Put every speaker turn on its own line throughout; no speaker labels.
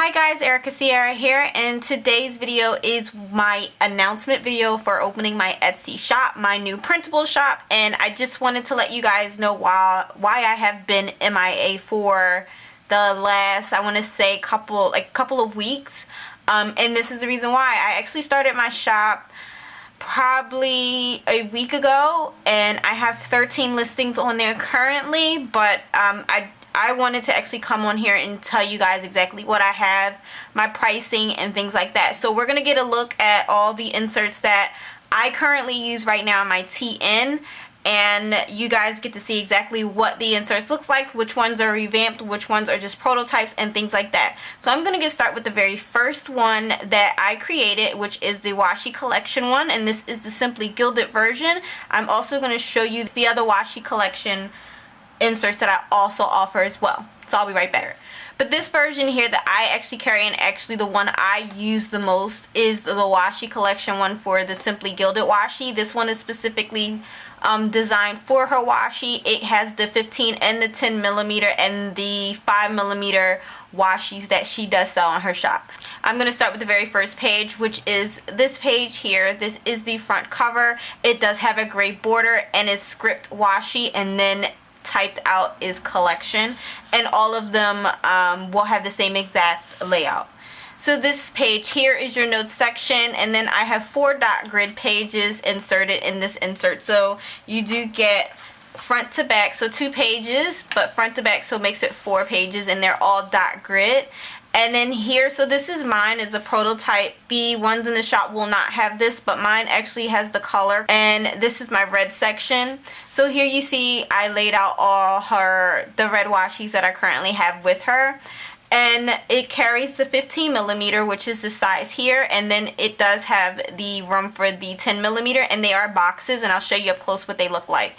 Hi guys, Erica Sierra here, and today's video is my announcement video for opening my Etsy shop, my new printable shop. And I just wanted to let you guys know why I have been MIA for the last, I want to say couple of weeks. And this is the reason why. I actually started my shop probably a week ago, and I have 13 listings on there currently, but I wanted to actually come on here and tell you guys exactly what I have, my pricing, and things like that. So we're going to get a look at all the inserts that I currently use right now in my TN, and you guys get to see exactly what the inserts looks like, which ones are revamped, which ones are just prototypes, and things like that. So I'm going to start with the very first one that I created, which is the washi collection one, and this is the Simply Gilded version. I'm also going to show you the other washi collection inserts that I also offer as well. So I'll be right back. But this version here that I actually carry, and actually the one I use the most, is the washi collection one for the Simply Gilded washi. This one is specifically designed for her washi. It has the 15 and the 10 millimeter and the 5 millimeter washis that she does sell on her shop. I'm going to start with the very first page, which is this page here. This is the front cover. It does have a gray border and is script washi, and then typed out is collection, and all of them will have the same exact layout. So this page here is your notes section, and then I have 4 dot grid pages inserted in this insert. So you do get front to back, so 2 pages, but front to back, so it makes it 4 pages, and they're all dot grid. And then here, so this is mine, is a prototype. The ones in the shop will not have this, but mine actually has the color. And this is my red section. So here you see I laid out all the red washis that I currently have with her. And it carries the 15 millimeter, which is the size here. And then it does have the room for the 10 millimeter, and they are boxes, and I'll show you up close what they look like.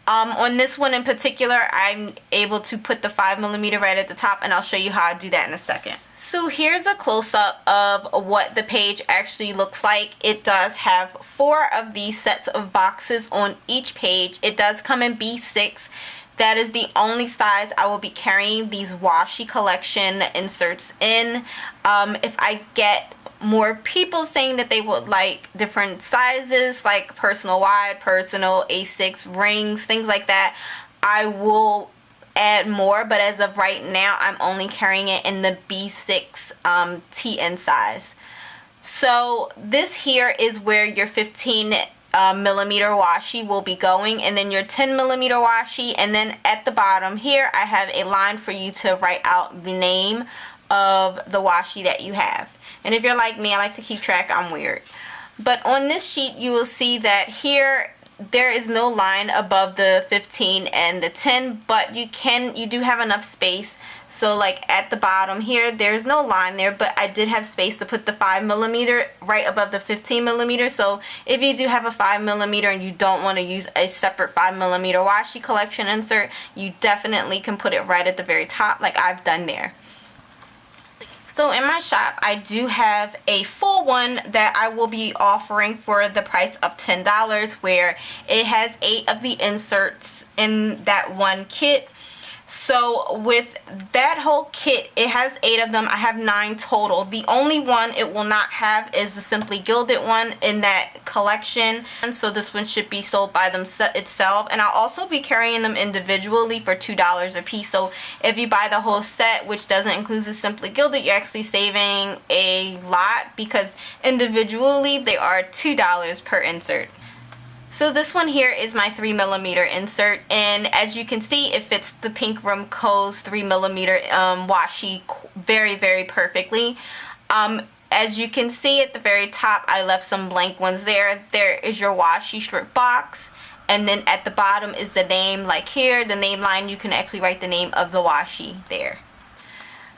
On this one in particular, I'm able to put the 5 millimeter right at the top, and I'll show you how I do that in a second. So here's a close-up of what the page actually looks like. It does have 4 of these sets of boxes on each page. It does come in B6. That is the only size I will be carrying these washi collection inserts in. If I get more people saying that they would like different sizes, like personal wide, personal, A6, rings, things like that, I will add more, but as of right now, I'm only carrying it in the B6 TN size. So this here is where your 15 millimeter washi will be going, and then your 10 millimeter washi, and then at the bottom here I have a line for you to write out the name of the washi that you have. And if you're like me, I like to keep track, I'm weird. But on this sheet you will see that here there is no line above the 15 and the 10, but you do have enough space. So like at the bottom here, there's no line there, but I did have space to put the 5 millimeter right above the 15 millimeter. So if you do have a 5 millimeter and you don't want to use a separate 5 millimeter washi collection insert, you definitely can put it right at the very top like I've done there. So in my shop, I do have a full one that I will be offering for the price of $10, where it has 8 of the inserts in that one kit. So with that whole kit, it has 8 of them. I have 9 total. The only one it will not have is the Simply Gilded one in that collection. And so this one should be sold by itself. And I'll also be carrying them individually for $2 a piece. So if you buy the whole set, which doesn't include the Simply Gilded, you're actually saving a lot, because individually they are $2 per insert. So this one here is my 3 millimeter insert, and as you can see, it fits the Pink Room Co's 3 millimeter washi very, very perfectly. As you can see at the very top, I left some blank ones there. There is your washi strip box, and then at the bottom is the name, like here, the name line. You can actually write the name of the washi there.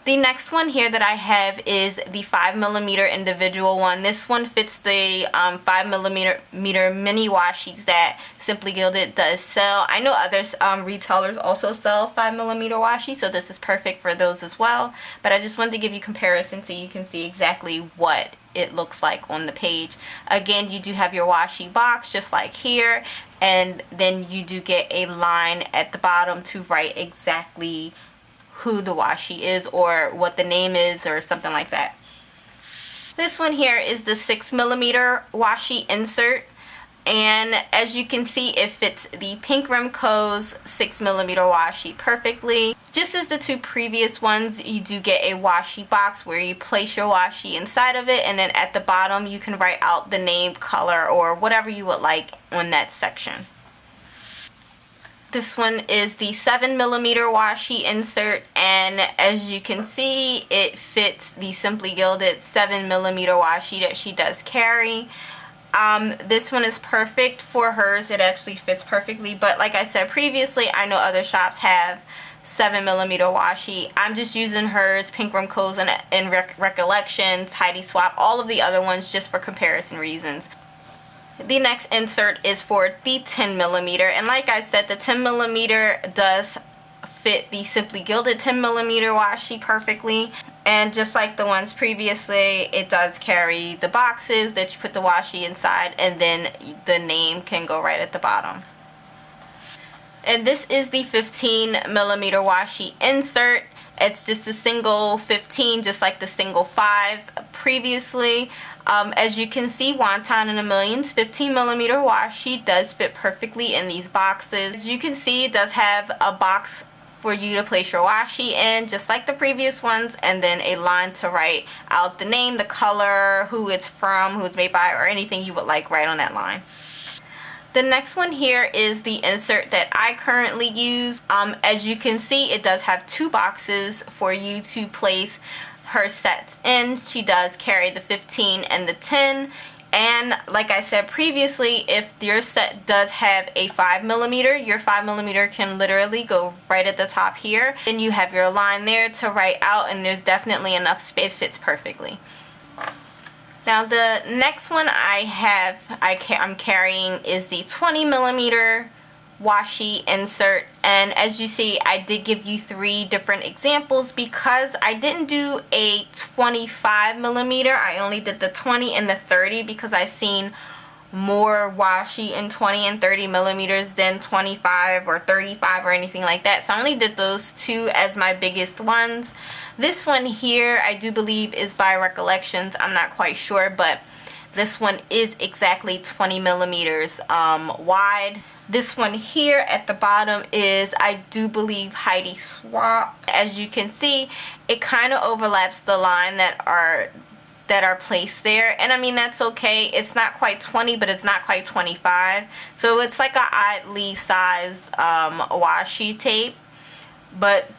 The next one here that I have is the 5 millimeter individual one. This one fits the 5 millimeter mini washis that Simply Gilded does sell. I know other retailers also sell 5 millimeter washi, so this is perfect for those as well. But I just wanted to give you comparison so you can see exactly what it looks like on the page. Again, you do have your washi box just like here, and then you do get a line at the bottom to write exactly who the washi is or what the name is or something like that. This one here is the 6mm washi insert, and as you can see, it fits the Pink Remco's 6mm washi perfectly. Just as the two previous ones, you do get a washi box where you place your washi inside of it, and then at the bottom you can write out the name, color, or whatever you would like on that section. This one is the 7mm washi insert, and as you can see, it fits the Simply Gilded 7mm washi that she does carry. This one is perfect for hers. It actually fits perfectly, but like I said previously, I know other shops have 7mm washi. I'm just using hers, Pink Remco's, and Recollections, Heidi Swap, all of the other ones just for comparison reasons. The next insert is for the 10mm, and like I said, the 10mm does fit the Simply Gilded 10mm washi perfectly, and just like the ones previously, it does carry the boxes that you put the washi inside, and then the name can go right at the bottom. And this is the 15mm washi insert. It's just a single 15, just like the single 5 previously. As you can see, Wonton in a Million's 15mm washi does fit perfectly in these boxes. As you can see, it does have a box for you to place your washi in, just like the previous ones, and then a line to write out the name, the color, who it's from, who it's made by, or anything you would like right on that line. The next one here is the insert that I currently use. As you can see, it does have 2 boxes for you to place her sets in. She does carry the 15 and the 10. And like I said previously, if your set does have a 5mm, your 5mm can literally go right at the top here. Then you have your line there to write out, and there's definitely enough space. It fits perfectly. Now the next one I'm carrying is the 20mm washi insert, and as you see, I did give you 3 different examples because I didn't do a 25mm. I only did the 20 and the 30 because I've seen more washi in 20 and 30mm than 25 or 35 or anything like that. So I only did those 2 as my biggest ones. This one here I do believe is by Recollections. I'm not quite sure, but this one is exactly 20mm wide. This one here at the bottom is, I do believe, Heidi Swap. As you can see, it kind of overlaps the line that are placed there, and I mean, that's okay. It's not quite 20, but it's not quite 25, so it's like a oddly sized washi tape. But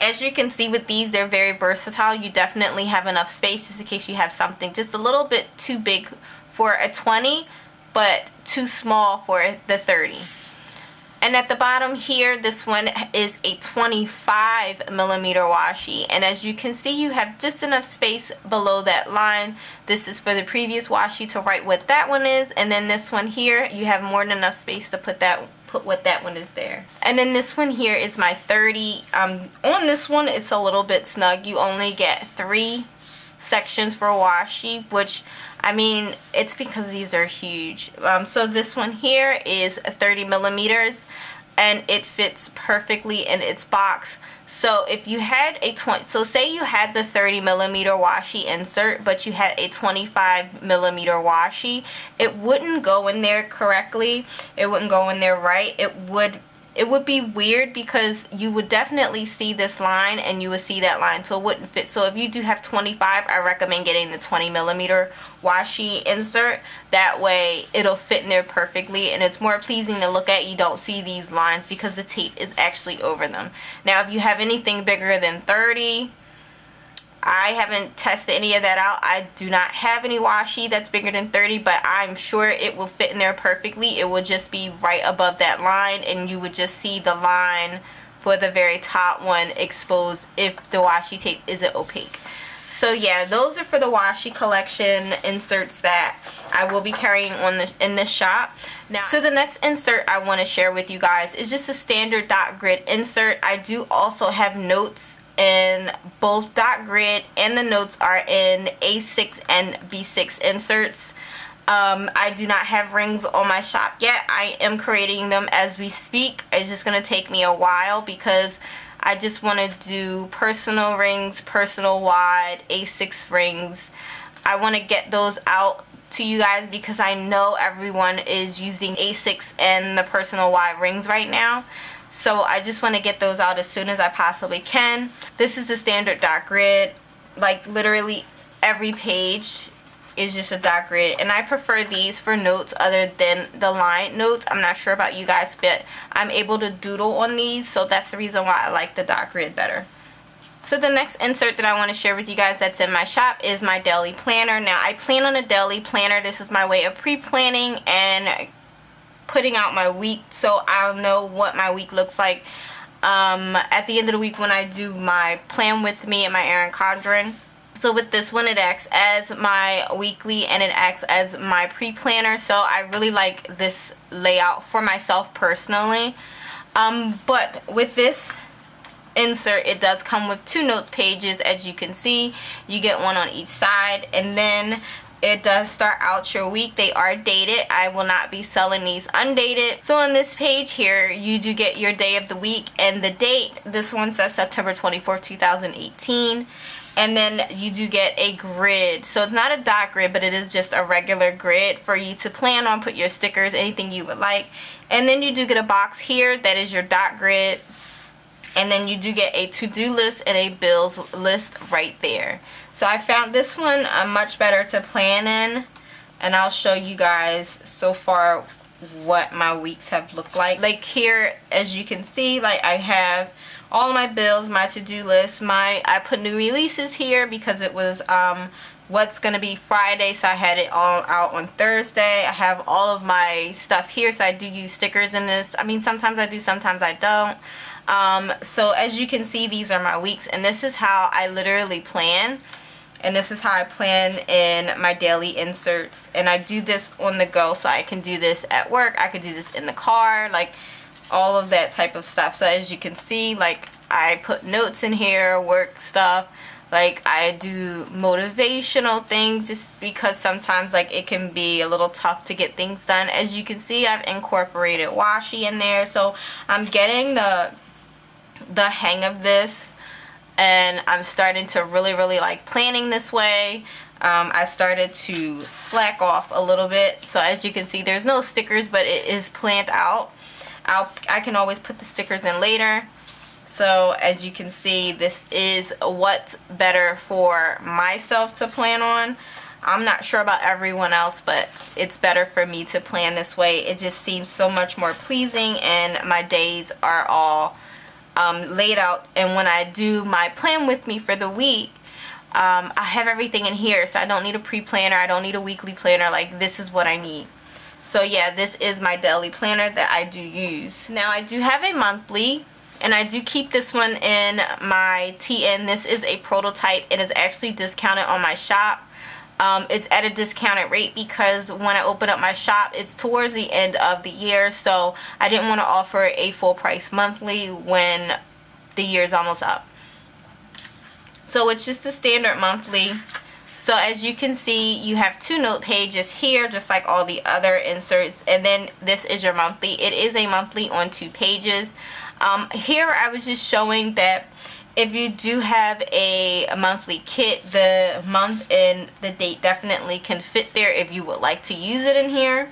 as you can see with these, they're very versatile. You definitely have enough space just in case you have something just a little bit too big for a 20 but too small for the 30. And at the bottom here, this one is a 25mm washi, and as you can see, you have just enough space below that line. This is for the previous washi to write what that one is, and then this one here, you have more than enough space to put what that one is there. And then this one here is my 30. On this one, it's a little bit snug. You only get 3 sections for washi, which, I mean, it's because these are huge. So this one here is 30mm, and it fits perfectly in its box. So if you had a say you had the 30mm washi insert, but you had a 25mm washi, it wouldn't go in there correctly. It wouldn't go in there right. It would be weird because you would definitely see this line and you would see that line, so it wouldn't fit. So if you do have 25, I recommend getting the 20mm washi insert. That way it'll fit in there perfectly and it's more pleasing to look at. You don't see these lines because the tape is actually over them. Now if you have anything bigger than 30, I haven't tested any of that out. I do not have any washi that's bigger than 30, but I'm sure it will fit in there perfectly. It will just be right above that line, and you would just see the line for the very top one exposed if the washi tape isn't opaque. So yeah, those are for the washi collection inserts that I will be carrying in this shop. Now, so the next insert I want to share with you guys is just a standard dot grid insert. I do also have notes in both dot grid, and the notes are in A6 and B6 inserts. I do not have rings on my shop yet. I am creating them as we speak. It's just going to take me a while because I just want to do personal rings, personal wide, A6 rings. I want to get those out to you guys because I know everyone is using A6 and the personal wide rings right now. So I just want to get those out as soon as I possibly can. This is the standard dot grid. Like literally every page is just a dot grid, and I prefer these for notes other than the line notes. I'm not sure about you guys, but I'm able to doodle on these, so that's the reason why I like the dot grid better. So the next insert that I want to share with you guys that's in my shop is my daily planner. Now I plan on a daily planner. This is my way of pre-planning and putting out my week, so I'll know what my week looks like at the end of the week when I do my plan with me and my Erin Condren. So with this one, it acts as my weekly and it acts as my pre-planner. So I really like this layout for myself personally. But with this insert, it does come with 2 notes pages. As you can see, you get one on each side, and then it does start out your week. They are dated. I will not be selling these undated. So on this page here, you do get your day of the week and the date. This one says September 24th, 2018. And then you do get a grid. So it's not a dot grid, but it is just a regular grid for you to plan on, put your stickers, anything you would like. And then you do get a box here that is your dot grid. And then you do get a to-do list and a bills list right there. So I found this one much better to plan in. And I'll show you guys so far what my weeks have looked like. Like here, as you can see, like I have all of my bills, my to-do list, I put new releases here because it was what's gonna be Friday, so I had it all out on Thursday. I have all of my stuff here, so I do use stickers in this. I mean, sometimes I do, sometimes I don't. So as you can see, these are my weeks, and this is how I literally plan. And this is how I plan in my daily inserts. And I do this on the go, so I can do this at work. I could do this in the car, like all of that type of stuff. So as you can see, like I put notes in here, work stuff. Like I do motivational things just because sometimes like it can be a little tough to get things done. As you can see, I've incorporated washi in there. So I'm getting the hang of this. And I'm starting to really like planning this way. I started to slack off a little bit. So as you can see, there's no stickers, but it is planned out. I can always put the stickers in later. So as you can see, this is what's better for myself to plan on. I'm not sure about everyone else, but it's better for me to plan this way. It just seems so much more pleasing, and my days are all laid out. And when I do my plan with me for the week, I have everything in here, so I don't need a pre-planner, I don't need a weekly planner. Like, this is what I need. So yeah, this is my daily planner that I do use. Now I do have a monthly, and I do keep this one in my TN. This is a prototype. It is actually discounted on my shop. It's at a discounted rate because when I open up my shop, it's towards the end of the year, so I didn't want to offer a full price monthly when the year's almost up. So it's just a standard monthly. So as you can see, you have 2 note pages here, just like all the other inserts, and then this is your monthly. It is a monthly on 2 pages. Here I was just showing that if you do have a monthly kit, the month and the date definitely can fit there if you would like to use it in here.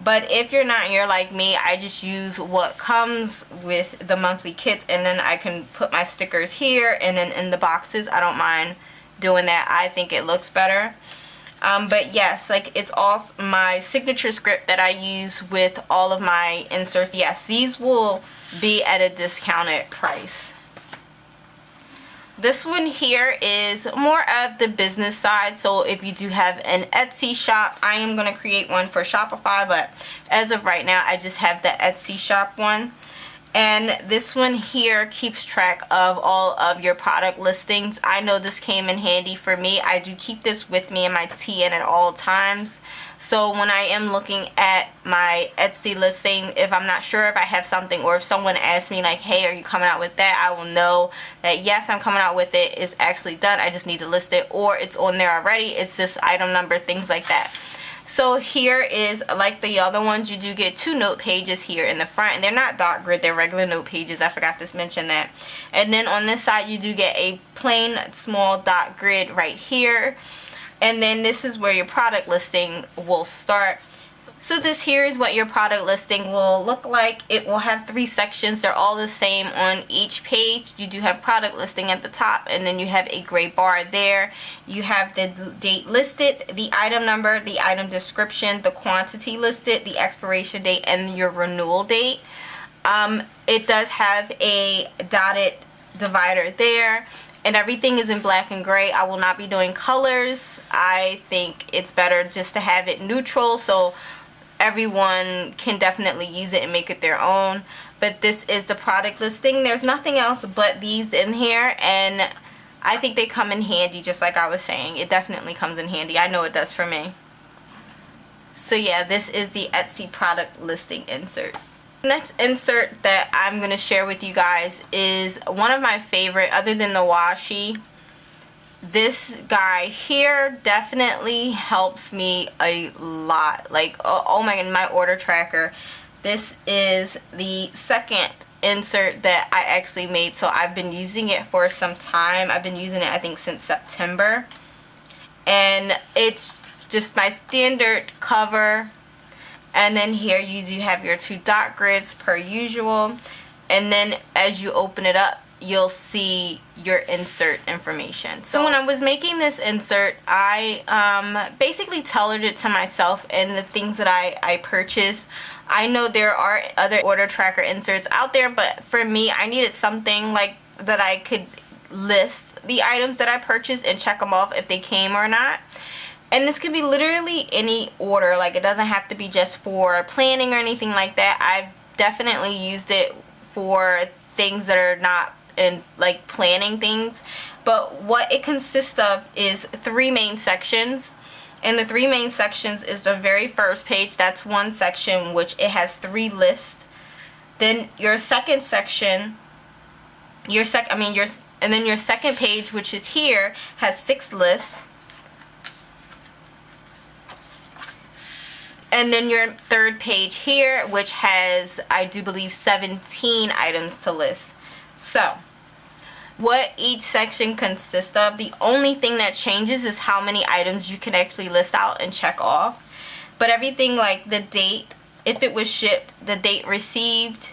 But if you're not here like me, I just use what comes with the monthly kits, and then I can put my stickers here and then in the boxes. I don't mind doing that. I think it looks better. But yes, like it's all my signature script that I use with all of my inserts. Yes, these will be at a discounted price. This one here is more of the business side, so if you do have an Etsy shop, I am going to create one for Shopify, but as of right now, I just have the Etsy shop one. And this one here keeps track of all of your product listings. I know this came in handy for me. I do keep this with me in my TN at all times. So when I am looking at my Etsy listing, if I'm not sure if I have something, or if someone asks me like, hey, are you coming out with that? I will know that yes, I'm coming out with it. It's actually done. I just need to list it, or it's on there already. It's this item number, things like that. So here is, like the other ones, you do get 2 note pages here in the front, and they're not dot grid, they're regular note pages. I forgot to mention that. And then on this side you do get a plain small dot grid right here, and then this is where your product listing will start. So this here is what your product listing will look like. It will have 3 sections. They're all the same on each page. You do have product listing at the top, and then you have a gray bar there. You have the date listed, the item number, the item description, the quantity listed, the expiration date, and your renewal date. It does have a dotted divider there, and everything is in black and gray. I will not be doing colors. I think it's better just to have it neutral, so everyone can definitely use it and make it their own. But this is the product listing. There's nothing else but these in here, and I think they come in handy, just like I was saying. It definitely comes in handy. I know it does for me. So yeah, this is the Etsy product listing insert. Next insert that I'm going to share with you guys is one of my favorite, other than the washi. This guy here definitely helps me a lot. Like, oh my god, my order tracker. This is the second insert that I actually made, so I've been using it for some time. I've been using it, I think, since September. And it's just my standard cover. And then here you do have your 2 dot grids per usual. And then as you open it up, you'll see your insert information. So when I was making this insert, I basically tailored it to myself and the things that I purchased. I know there are other order tracker inserts out there, but for me, I needed something like that I could list the items that I purchased and check them off if they came or not. And this could be literally any order. Like, it doesn't have to be just for planning or anything like that. I've definitely used it for things that are not in, like, planning things. But what it consists of is 3 main sections. And the 3 main sections is the very first page. That's one section, which it has 3 lists. Then your second section, and then your second page, which is here, has 6 lists. And then your third page here, which has, I do believe, 17 items to list. So, what each section consists of, the only thing that changes is how many items you can actually list out and check off. But everything, like the date, if it was shipped, the date received,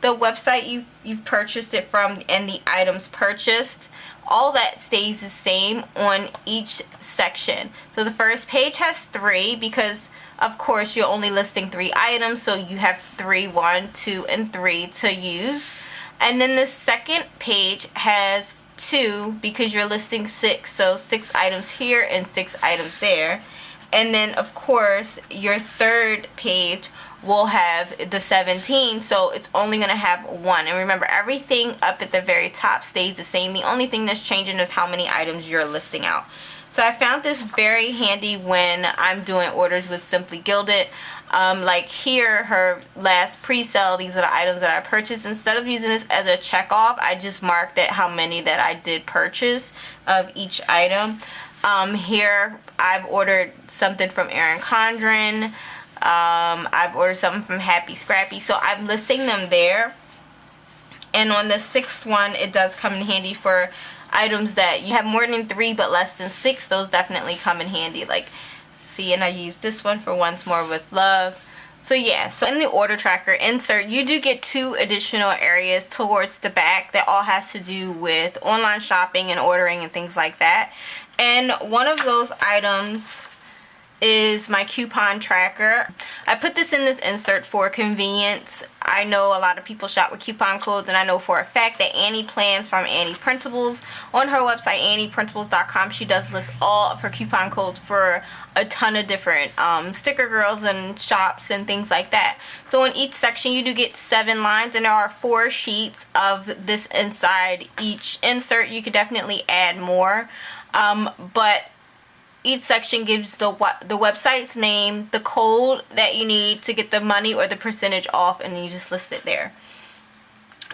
the website you've purchased it from, and the items purchased, all that stays the same on each section. So the first page has 3 because, of course, you're only listing 3 items, so you have 3, 1, 2, and 3 to use. And then the second page has 2 because you're listing 6, so 6 items here and 6 items there. And then, of course, your third page will have the 17, so it's only going to have 1. And remember, everything up at the very top stays the same. The only thing that's changing is how many items you're listing out. So I found this very handy when I'm doing orders with Simply Gilded. Like here, her last pre-sale, these are the items that I purchased. Instead of using this as a check off, I just marked it how many that I did purchase of each item. Here, I've ordered something from Erin Condren. I've ordered something from Happy Scrappy. So I'm listing them there. And on the 6th one, it does come in handy for items that you have more than 3 but less than 6. Those definitely come in handy. Like, see, and I use this one for Once More with Love. So yeah, so in the order tracker insert, you do get 2 additional areas towards the back that all has to do with online shopping and ordering and things like that. And one of those items is my coupon tracker. I put this in this insert for convenience. I know a lot of people shop with coupon codes, and I know for a fact that Annie Plans from Annie Printables, on her website annieprintables.com, she does list all of her coupon codes for a ton of different sticker girls and shops and things like that. So in each section you do get 7 lines, and there are 4 sheets of this inside each insert. You could definitely add more, but each section gives the website's name, the code that you need to get the money or the percentage off, and you just list it there.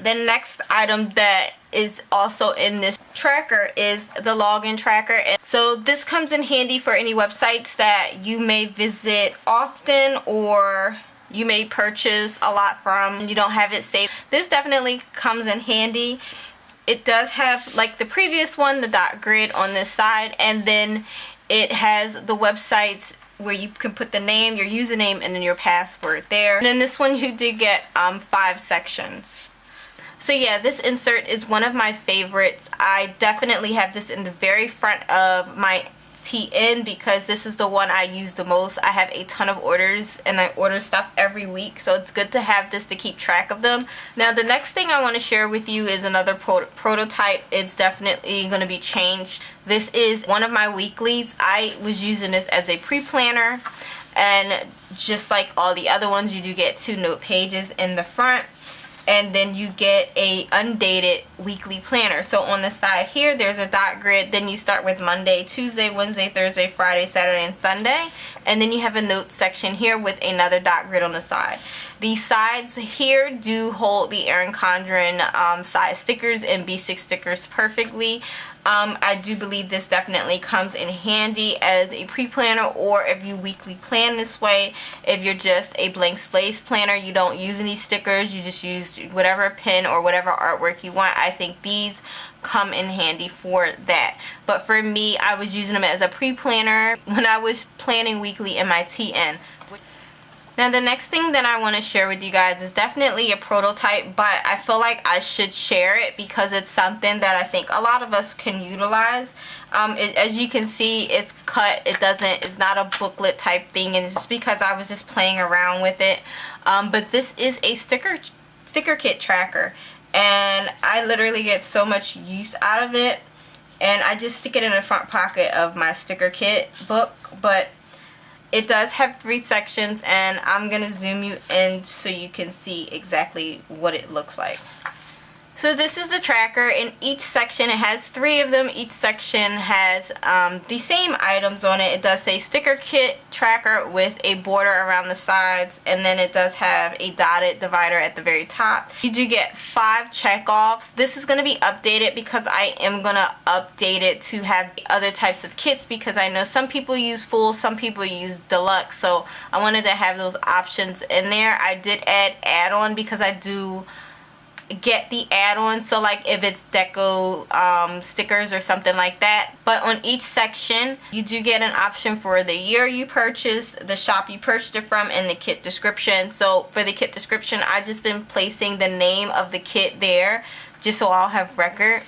The next item that is also in this tracker is the login tracker. And so this comes in handy for any websites that you may visit often or you may purchase a lot from and you don't have it saved. This definitely comes in handy. It does have, like the previous one, the dot grid on this side, and then it has the websites where you can put the name, your username, and then your password there. And in this one you do get 5 sections. So yeah, this insert is one of my favorites. I definitely have this in the very front of my TN because this is the one I use the most. I have a ton of orders and I order stuff every week, so it's good to have this to keep track of them. Now the next thing I want to share with you is another prototype. It's definitely going to be changed. This is one of my weeklies. I was using this as a pre-planner, and just like all the other ones, you do get 2 note pages in the front, and then you get a undated weekly planner. So on the side here there's a dot grid, then you start with Monday, Tuesday, Wednesday, Thursday, Friday, Saturday, and Sunday, and then you have a notes section here with another dot grid on the side. The sides here do hold the Erin Condren size stickers and B6 stickers perfectly. I do believe this definitely comes in handy as a pre-planner, or if you weekly plan this way. If you're just a blank space planner, you don't use any stickers, you just use whatever pen or whatever artwork you want, I think these come in handy for that. But for me, I was using them as a pre-planner when I was planning weekly in my TN. Now the next thing that I want to share with you guys is definitely a prototype, but I feel like I should share it because it's something that I think a lot of us can utilize. As you can see, it's cut. It's not a booklet type thing, and it's just because I was just playing around with it. But this is a sticker kit tracker, and I literally get so much use out of it, and I just stick it in the front pocket of my sticker kit book. But it does have 3 sections, and I'm going to zoom you in so you can see exactly what it looks like. So this is the tracker. In each section, it has 3 of them. Each section has the same items on it. It does say sticker kit tracker with a border around the sides, and then it does have a dotted divider at the very top. You do get 5 checkoffs. This is going to be updated because I am going to update it to have other types of kits, because I know some people use full, some people use deluxe, so I wanted to have those options in there. I did add-on because I do get the add-ons, so like if it's deco stickers or something like that. But on each section you do get an option for the year you purchased, the shop you purchased it from, and the kit description. So for the kit description, I just been placing the name of the kit there just so I'll have record.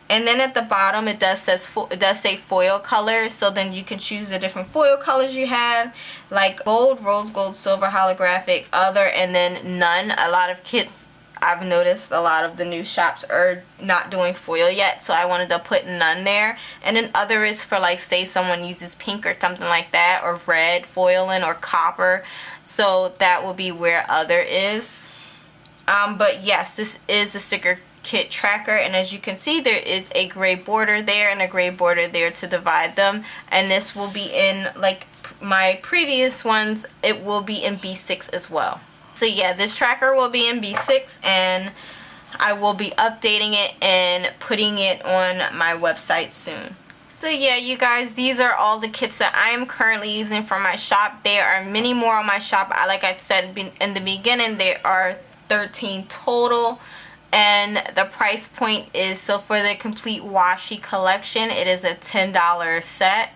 And then at the bottom it does say foil colors, so then you can choose the different foil colors you have, like gold, rose gold, silver, holographic, other, and then none. A lot of kits, I've noticed a lot of the new shops are not doing foil yet, so I wanted to put none there. And then other is for, like, say someone uses pink or something like that, or red foiling, or copper, so that will be where other is. But yes, this is a sticker kit tracker, and as you can see there is a gray border there and a gray border there to divide them, and this will be in, like my previous ones, it will be in B6 as well. So yeah, this tracker will be in B6, and I will be updating it and putting it on my website soon. So yeah, you guys, these are all the kits that I am currently using for my shop. There are many more on my shop. Like I said in the beginning, there are 13 total, and the price point is, so for the complete washi collection, it is a $10 set.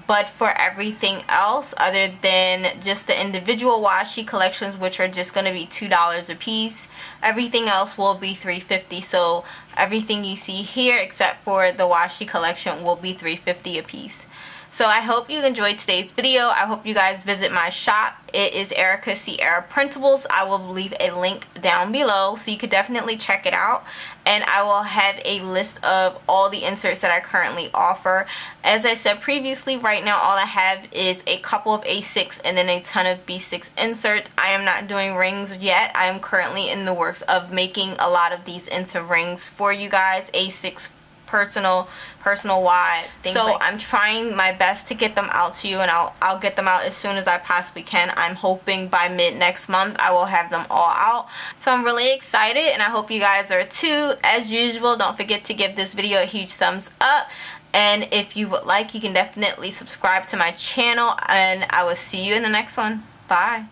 But for everything else, other than just the individual washi collections, which are just going to be $2 a piece, everything else will be $3.50. So everything you see here except for the washi collection will be $3.50 a piece. So I hope you enjoyed today's video. I hope you guys visit my shop. It is Erica Sierra Printables. I will leave a link down below, so you could definitely check it out. And I will have a list of all the inserts that I currently offer. As I said previously, right now all I have is a couple of A6 and then a ton of B6 inserts. I am not doing rings yet. I am currently in the works of making a lot of these into rings for you guys, A6 personal wide things. So I'm trying my best to get them out to you, and I'll get them out as soon as I possibly can. I'm hoping by mid next month I will have them all out. So I'm really excited, and I hope you guys are too. As usual, don't forget to give this video a huge thumbs up. And if you would like, you can definitely subscribe to my channel, and I will see you in the next one. Bye.